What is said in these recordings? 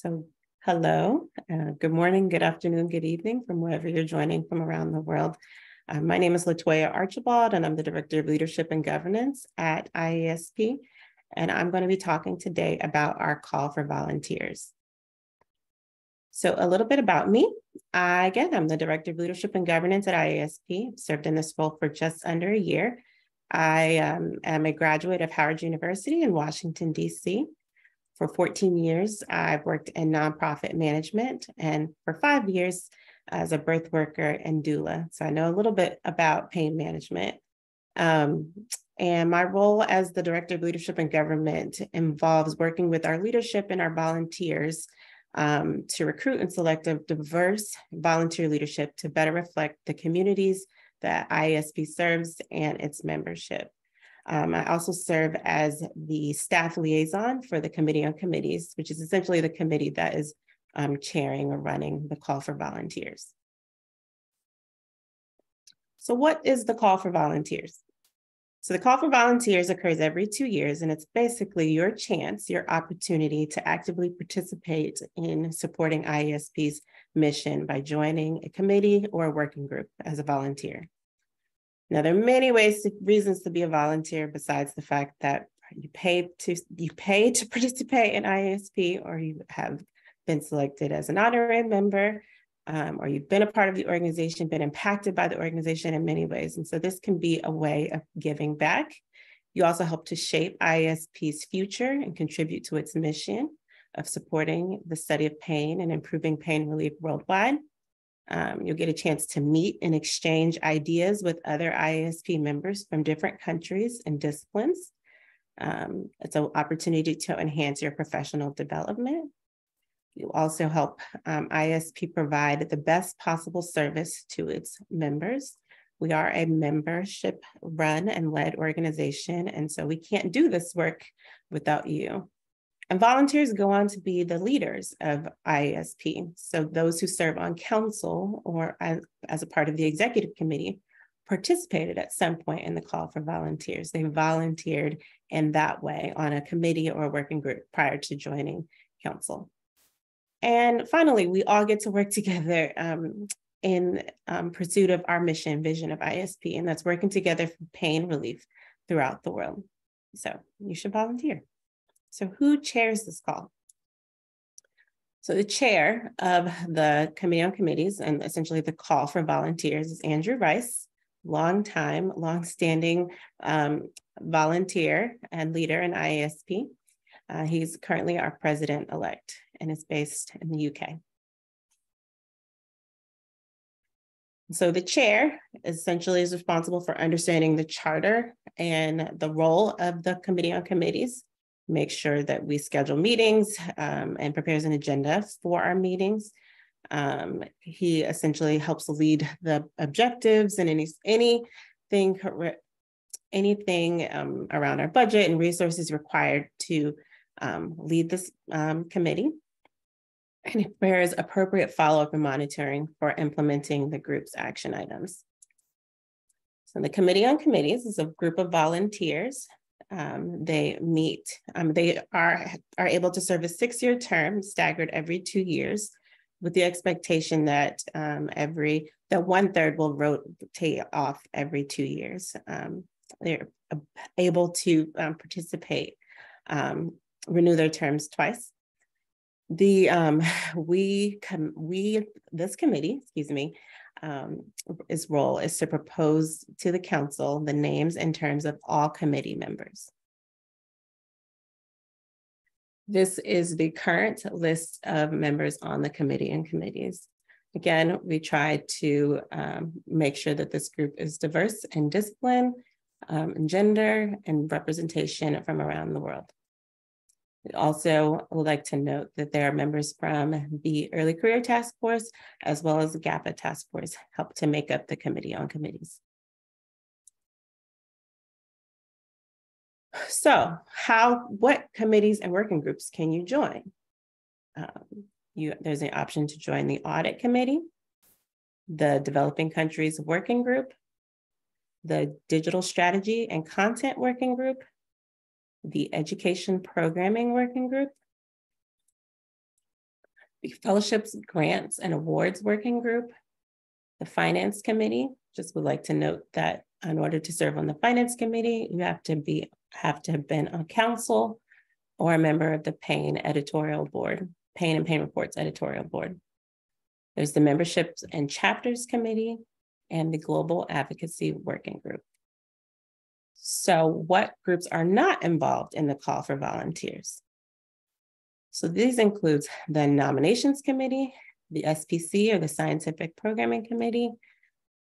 So hello, good morning, good afternoon, good evening from wherever you're joining from around the world. My name is Latoya Archibald, and I'm the Director of Leadership and Governance at IASP. And I'm going to be talking today about our call for volunteers. So a little bit about me. I'm the Director of Leadership and Governance at IASP. I've served in this role for just under a year. I am a graduate of Howard University in Washington, D.C. For 14 years, I've worked in nonprofit management, and for 5 years as a birth worker and doula. So I know a little bit about pain management. And my role as the Director of Leadership and Government involves working with our leadership and our volunteers to recruit and select a diverse volunteer leadership to better reflect the communities that IASP serves and its membership. I also serve as the staff liaison for the Committee on Committees, which is essentially the committee that is chairing or running the call for volunteers. So what is the call for volunteers? So the call for volunteers occurs every 2 years, and it's basically your chance, your opportunity to actively participate in supporting IASP's mission by joining a committee or a working group as a volunteer. Now, there are many reasons to be a volunteer besides the fact that you pay to participate in IASP, or you have been selected as an honorary member, or you've been a part of the organization, been impacted by the organization in many ways. And so this can be a way of giving back. You also help to shape IASP's future and contribute to its mission of supporting the study of pain and improving pain relief worldwide. You'll get a chance to meet and exchange ideas with other IASP members from different countries and disciplines. It's an opportunity to enhance your professional development. You also help IASP provide the best possible service to its members. We are a membership run and led organization, and so we can't do this work without you. And volunteers go on to be the leaders of IASP. So those who serve on council or as a part of the executive committee participated at some point in the call for volunteers. They volunteered in that way on a committee or a working group prior to joining council. And finally, we all get to work together in pursuit of our mission, vision of IASP, and that's working together for pain relief throughout the world. So you should volunteer. So who chairs this call? So the chair of the Committee on Committees and essentially the call for volunteers is Andrew Rice, long-standing volunteer and leader in IASP. He's currently our president-elect and is based in the UK. So the chair essentially is responsible for understanding the charter and the role of the Committee on Committees, make sure that we schedule meetings and prepares an agenda for our meetings. He essentially helps lead the objectives and anything around our budget and resources required to lead this committee. And he prepares appropriate follow-up and monitoring for implementing the group's action items. So the Committee on Committees is a group of volunteers. They are able to serve a 6-year term staggered every 2 years with the expectation that that 1/3 will rotate off every 2 years. They're able to participate, renew their terms twice. This committee, its role is to propose to the council the names and terms of all committee members. This is the current list of members on the Committee and Committees. Again, we try to make sure that this group is diverse in discipline, in gender, and representation from around the world. We also would like to note that there are members from the Early Career Task Force, as well as the GAPA Task Force, help to make up the Committee on Committees. So what committees and working groups can you join? There's an option to join the Audit Committee, the Developing Countries Working Group, the Digital Strategy and Content Working Group, the Education Programming Working Group, The Fellowships, Grants, and Awards Working Group, the Finance Committee. Just would like to note that in order to serve on the Finance Committee, you have to have been on council or a member of the Payne Editorial Board, Payne and Payne Reports Editorial Board. There's the Memberships and Chapters Committee and the Global Advocacy Working Group. So what groups are not involved in the call for volunteers? So these includes the Nominations Committee, the SPC or the Scientific Programming Committee,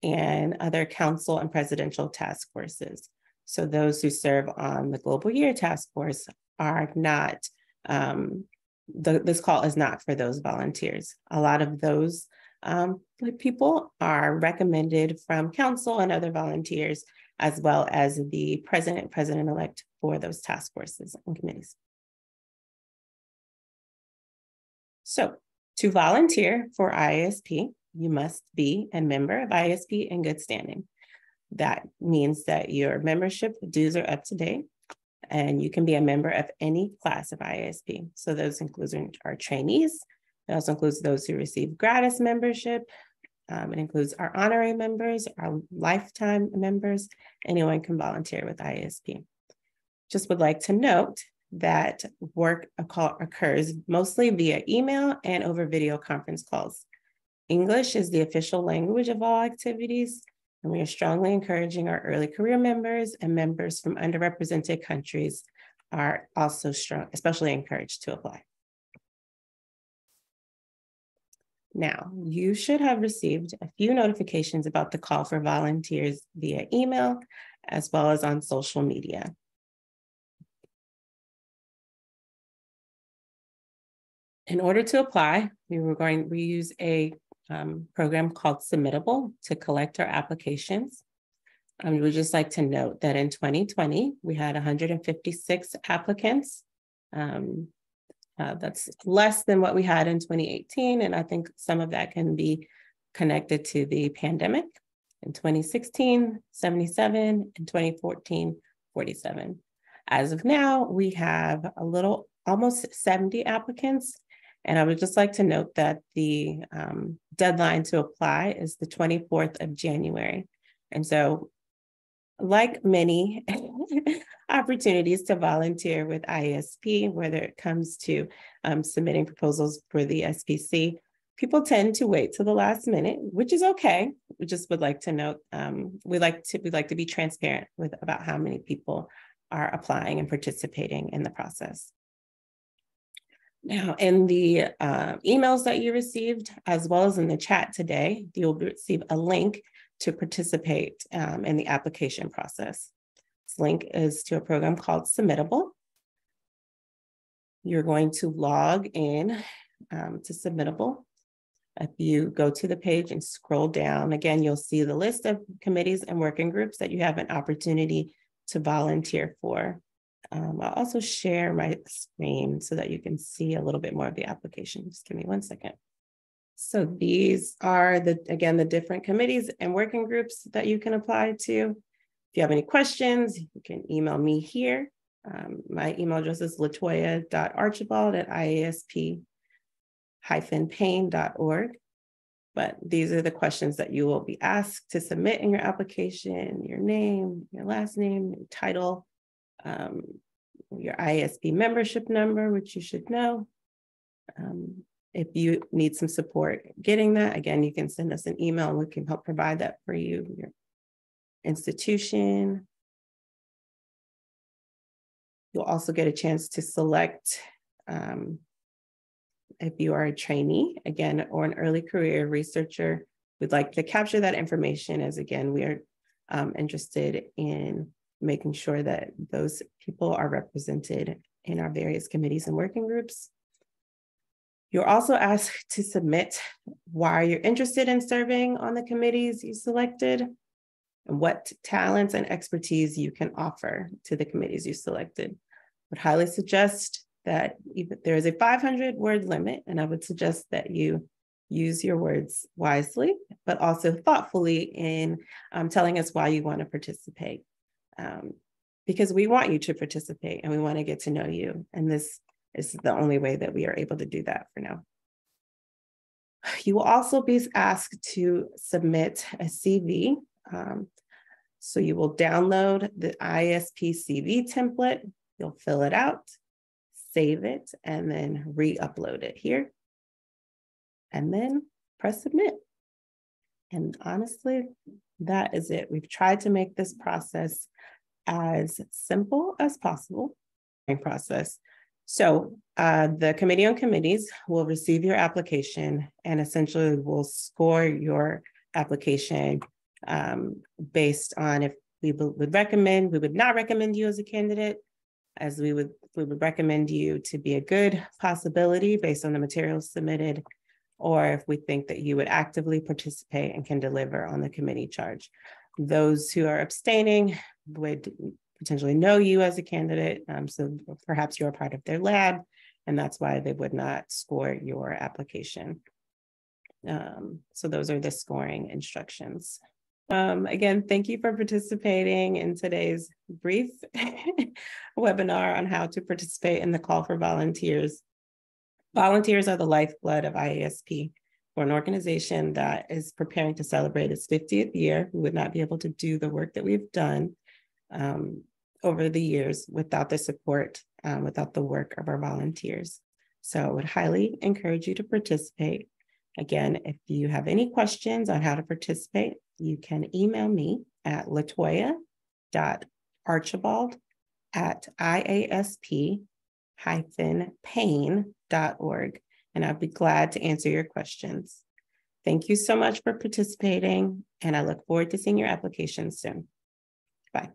and other council and presidential task forces. So those who serve on the Global Year Task Force are not, this call is not for those volunteers. A lot of those people are recommended from council and other volunteers, as well as the president-elect for those task forces and committees. So to volunteer for IASP, you must be a member of IASP in good standing. That means that your membership dues are up to date, and you can be a member of any class of IASP. So those include our trainees. It also includes those who receive gratis membership. It includes our honorary members, our lifetime members. Anyone can volunteer with IASP. Just would like to note that work occurs mostly via email and over video conference calls. English is the official language of all activities, and we are strongly encouraging our early career members and members from underrepresented countries are also especially encouraged to apply. Now, you should have received a few notifications about the call for volunteers via email, as well as on social media. In order to apply, we use a program called Submittable to collect our applications. We would just like to note that in 2020, we had 156 applicants. That's less than what we had in 2018, and I think some of that can be connected to the pandemic. In 2016, 77, in 2014, 47. As of now, we have almost 70 applicants. And I would just like to note that the deadline to apply is the 24th of January. And so, like many opportunities to volunteer with IASP, whether it comes to submitting proposals for the SPC, people tend to wait till the last minute, which is okay. We just would like to note, we like to be transparent about how many people are applying and participating in the process. Now, in the emails that you received, as well as in the chat today, you'll receive a link to participate in the application process. This link is to a program called Submittable. You're going to log in to Submittable. If you go to the page and scroll down, again, you'll see the list of committees and working groups that you have an opportunity to volunteer for. I'll also share my screen so that you can see a little bit more of the application. Just give me 1 second. So these are the different committees and working groups that you can apply to. If you have any questions, you can email me here. My email address is latoya.archibald@iasp-payne.org. But these are the questions that you will be asked to submit in your application: your name, your last name, your title, your IASP membership number, which you should know. If you need some support getting that, again, you can send us an email and we can help provide that for you. Your institution. You'll also get a chance to select if you are a trainee, again, or an early career researcher. We'd like to capture that information, as again, we are interested in making sure that those people are represented in our various committees and working groups. You're also asked to submit why you're interested in serving on the committees you selected and what talents and expertise you can offer to the committees you selected. I would highly suggest that there is a 500-word limit, and I would suggest that you use your words wisely, but also thoughtfully in telling us why you want to participate. Because we want you to participate and we want to get to know you. And this is the only way that we are able to do that for now. You will also be asked to submit a CV. So you will download the IASP CV template, you'll fill it out, save it, and then re-upload it here. And then press submit. And honestly, that is it. We've tried to make this process as simple as possible. Process. So the Committee on Committees will receive your application and essentially will score your application based on if we would recommend, we would not recommend you as a candidate, as we would recommend you to be a good possibility based on the materials submitted, or if we think that you would actively participate and can deliver on the committee charge. Those who are abstaining would potentially know you as a candidate, so perhaps you're a part of their lab, and that's why they would not score your application. So those are the scoring instructions. Again, thank you for participating in today's brief webinar on how to participate in the call for volunteers. Volunteers are the lifeblood of IASP. For an organization that is preparing to celebrate its 50th year, we would not be able to do the work that we've done over the years without the support, without the work of our volunteers. So I would highly encourage you to participate. Again, if you have any questions on how to participate, you can email me at latoya.archibald@iasp-pain.org, and I'd be glad to answer your questions. Thank you so much for participating, and I look forward to seeing your application soon. Bye.